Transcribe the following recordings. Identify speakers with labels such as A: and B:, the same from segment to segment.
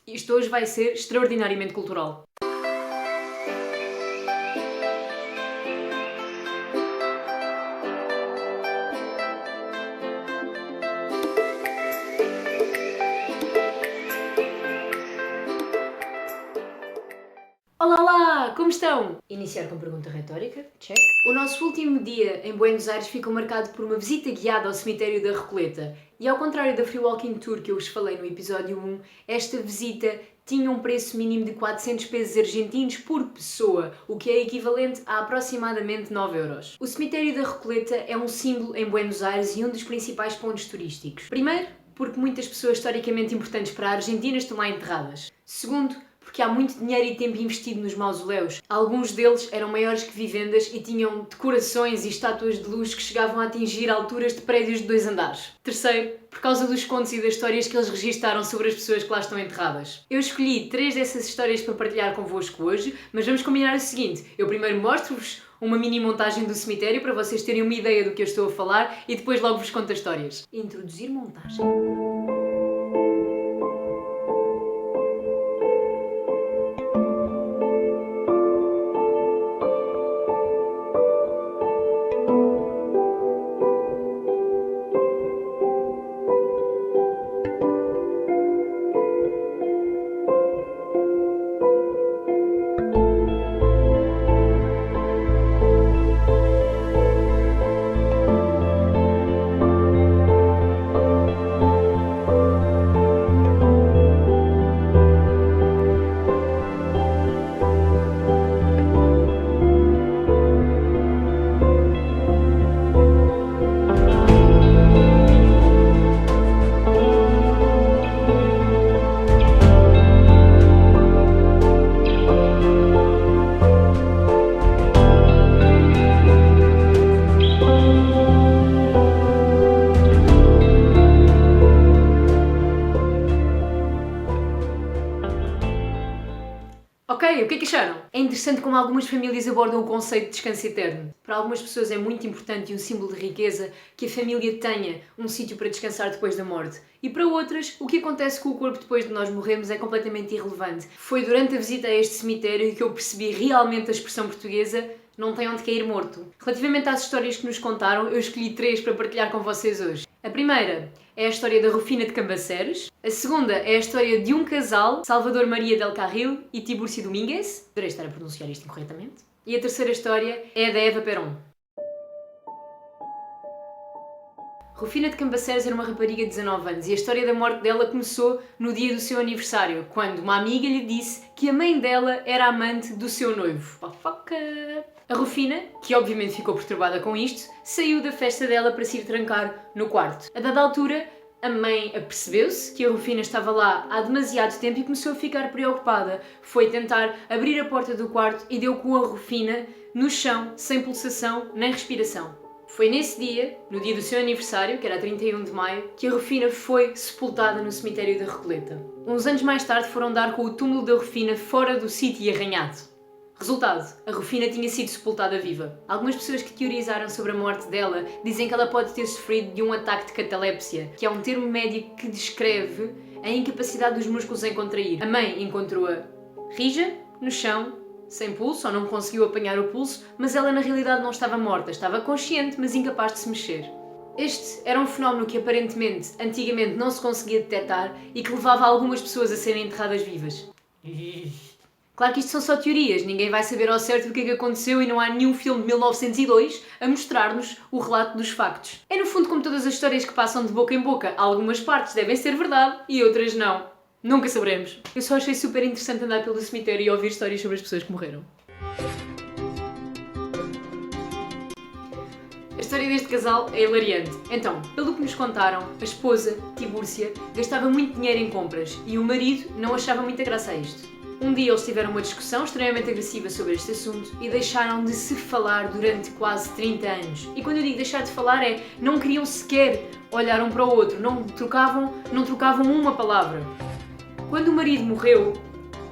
A: Isto hoje vai ser extraordinariamente cultural. Olá lá, como estão? Iniciar com pergunta retórica, check. O nosso último dia em Buenos Aires ficou marcado por uma visita guiada ao cemitério da Recoleta. E ao contrário da Free Walking Tour que eu vos falei no episódio 1, esta visita tinha um preço mínimo de 400 pesos argentinos por pessoa, o que é equivalente a aproximadamente 9 euros. O cemitério da Recoleta é um símbolo em Buenos Aires e um dos principais pontos turísticos. Primeiro, porque muitas pessoas historicamente importantes para a Argentina estão lá enterradas. Segundo, porque há muito dinheiro e tempo investido nos mausoléus. Alguns deles eram maiores que vivendas e tinham decorações e estátuas de luz que chegavam a atingir alturas de prédios de 2 andares. Terceiro, por causa dos contos e das histórias que eles registaram sobre as pessoas que lá estão enterradas. Eu escolhi 3 dessas histórias para partilhar convosco hoje, mas vamos combinar o seguinte: eu primeiro mostro-vos uma mini montagem do cemitério para vocês terem uma ideia do que eu estou a falar e depois logo vos conto as histórias. Introduzir montagem. Ok, o que é que acharam? É interessante como algumas famílias abordam o conceito de descanso eterno. Para algumas pessoas é muito importante e um símbolo de riqueza que a família tenha um sítio para descansar depois da morte. E para outras, o que acontece com o corpo depois de nós morrermos é completamente irrelevante. Foi durante a visita a este cemitério que eu percebi realmente a expressão portuguesa "não tem onde cair morto". Relativamente às histórias que nos contaram, eu escolhi 3 para partilhar com vocês hoje. A primeira é a história da Rufina de Cambaceres. A segunda é a história de um casal, Salvador Maria del Carril e Tiburcio Domínguez. Adorei estar a pronunciar isto incorretamente. E a terceira história é a da Eva Perón. Rufina de Cambaceres era uma rapariga de 19 anos e a história da morte dela começou no dia do seu aniversário, quando uma amiga lhe disse que a mãe dela era amante do seu noivo. Fofoca! A Rufina, que obviamente ficou perturbada com isto, saiu da festa dela para se ir trancar no quarto. A dada altura, a mãe apercebeu-se que a Rufina estava lá há demasiado tempo e começou a ficar preocupada. Foi tentar abrir a porta do quarto e deu com a Rufina no chão, sem pulsação nem respiração. Foi nesse dia, no dia do seu aniversário, que era 31 de maio, que a Rufina foi sepultada no cemitério da Recoleta. Uns anos mais tarde foram dar com o túmulo da Rufina fora do sítio e arranhado. Resultado, a Rufina tinha sido sepultada viva. Algumas pessoas que teorizaram sobre a morte dela dizem que ela pode ter sofrido de um ataque de catalepsia, que é um termo médico que descreve a incapacidade dos músculos em contrair. A mãe encontrou-a rija, no chão, sem pulso, ou não conseguiu apanhar o pulso, mas ela na realidade não estava morta, estava consciente, mas incapaz de se mexer. Este era um fenómeno que aparentemente, antigamente, não se conseguia detectar e que levava algumas pessoas a serem enterradas vivas. Claro que isto são só teorias, ninguém vai saber ao certo o que é que aconteceu e não há nenhum filme de 1902 a mostrar-nos o relato dos factos. É no fundo como todas as histórias que passam de boca em boca, algumas partes devem ser verdade e outras não. Nunca saberemos. Eu só achei super interessante andar pelo cemitério e ouvir histórias sobre as pessoas que morreram. A história deste casal é hilariante. Então, pelo que nos contaram, a esposa, Tibúrcia, gastava muito dinheiro em compras e o marido não achava muita graça a isto. Um dia eles tiveram uma discussão extremamente agressiva sobre este assunto e deixaram de se falar durante quase 30 anos. E quando eu digo deixar de falar é, não queriam sequer olhar um para o outro, não trocavam uma palavra. Quando o marido morreu,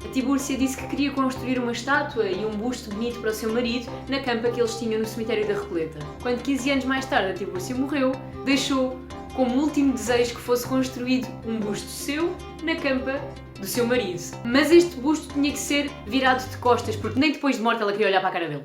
A: a Tibúrcia disse que queria construir uma estátua e um busto bonito para o seu marido na campa que eles tinham no cemitério da Recoleta. Quando 15 anos mais tarde a Tibúrcia morreu, deixou como último desejo que fosse construído um busto seu na campa do seu marido. Mas este busto tinha que ser virado de costas, porque nem depois de morta ela queria olhar para a cara dele.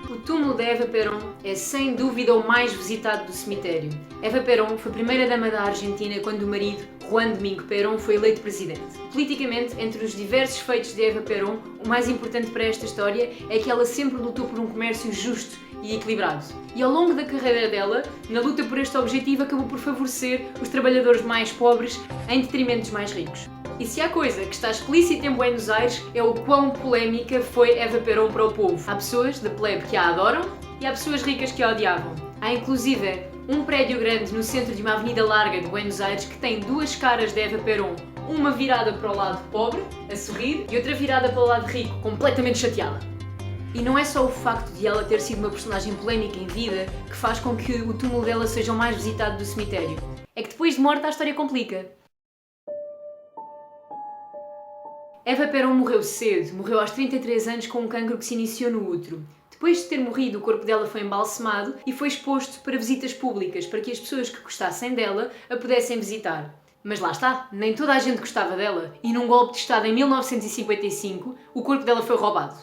A: O túmulo de Eva Perón é sem dúvida o mais visitado do cemitério. Eva Perón foi primeira-dama da Argentina quando o marido, Juan Domingo Perón, foi eleito presidente. Politicamente, entre os diversos feitos de Eva Perón, o mais importante para esta história é que ela sempre lutou por um comércio justo e equilibrado. E ao longo da carreira dela, na luta por este objetivo, acabou por favorecer os trabalhadores mais pobres em detrimento dos mais ricos. E se há coisa que está explícita em Buenos Aires é o quão polémica foi Eva Perón para o povo. Há pessoas de plebe que a adoram e há pessoas ricas que a odiavam. Há inclusive um prédio grande no centro de uma avenida larga de Buenos Aires que tem duas caras de Eva Perón, uma virada para o lado pobre, a sorrir, e outra virada para o lado rico, completamente chateada. E não é só o facto de ela ter sido uma personagem polémica em vida que faz com que o túmulo dela seja o mais visitado do cemitério. É que depois de morta a história complica. Eva Perón morreu cedo, morreu aos 33 anos com um cancro que se iniciou no útero. Depois de ter morrido, o corpo dela foi embalsamado e foi exposto para visitas públicas, para que as pessoas que gostassem dela a pudessem visitar. Mas lá está, nem toda a gente gostava dela, e num golpe de Estado em 1955, o corpo dela foi roubado.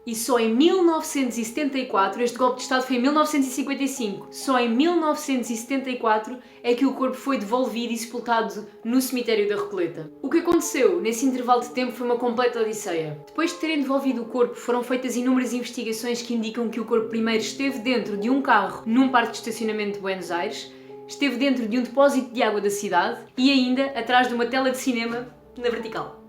A: E só em 1974, este golpe de Estado foi em 1955, só em 1974 é que o corpo foi devolvido e sepultado no cemitério da Recoleta. O que aconteceu nesse intervalo de tempo foi uma completa odisseia. Depois de terem devolvido o corpo, foram feitas inúmeras investigações que indicam que o corpo primeiro esteve dentro de um carro num parque de estacionamento de Buenos Aires, esteve dentro de um depósito de água da cidade e ainda atrás de uma tela de cinema na vertical.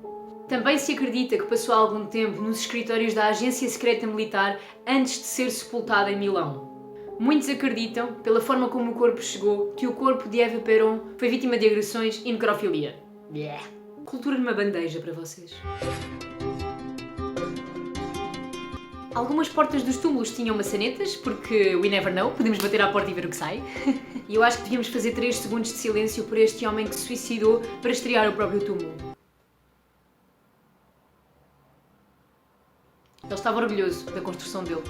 A: Também se acredita que passou algum tempo nos escritórios da Agência Secreta Militar antes de ser sepultado em Milão. Muitos acreditam, pela forma como o corpo chegou, que o corpo de Eva Perón foi vítima de agressões e necrofilia. Yeah. Cultura numa bandeja para vocês. Algumas portas dos túmulos tinham maçanetas, porque we never know, podemos bater à porta e ver o que sai. E eu acho que devíamos fazer 3 segundos de silêncio por este homem que se suicidou para estrear o próprio túmulo. Ele estava orgulhoso da construção dele.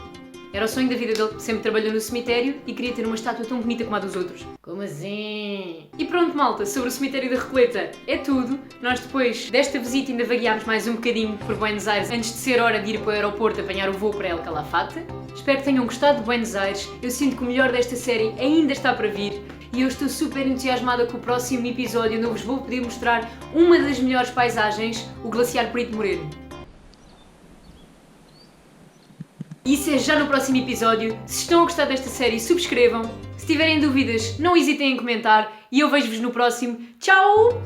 A: Era o sonho da vida dele, sempre trabalhou no cemitério e queria ter uma estátua tão bonita como a dos outros. Como assim? E pronto, malta, sobre o cemitério da Recoleta é tudo. Nós depois desta visita ainda vagueámos mais um bocadinho por Buenos Aires antes de ser hora de ir para o aeroporto apanhar o voo para El Calafate. Espero que tenham gostado de Buenos Aires. Eu sinto que o melhor desta série ainda está para vir. E eu estou super entusiasmada com o próximo episódio onde eu vos vou poder mostrar uma das melhores paisagens, o Glaciar Perito Moreno. Isso é já no próximo episódio. Se estão a gostar desta série, subscrevam. Se tiverem dúvidas, não hesitem em comentar. E eu vejo-vos no próximo. Tchau!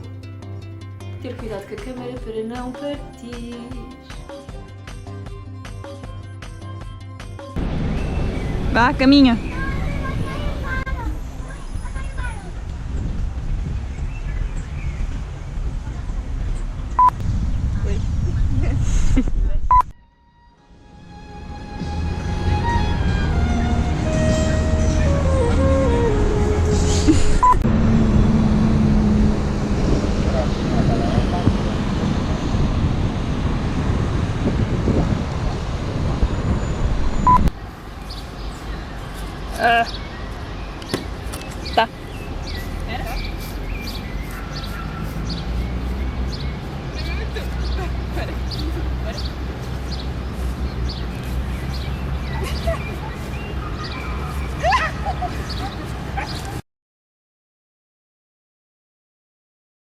A: Ter cuidado com a câmera para não partir.
B: Vá, caminha.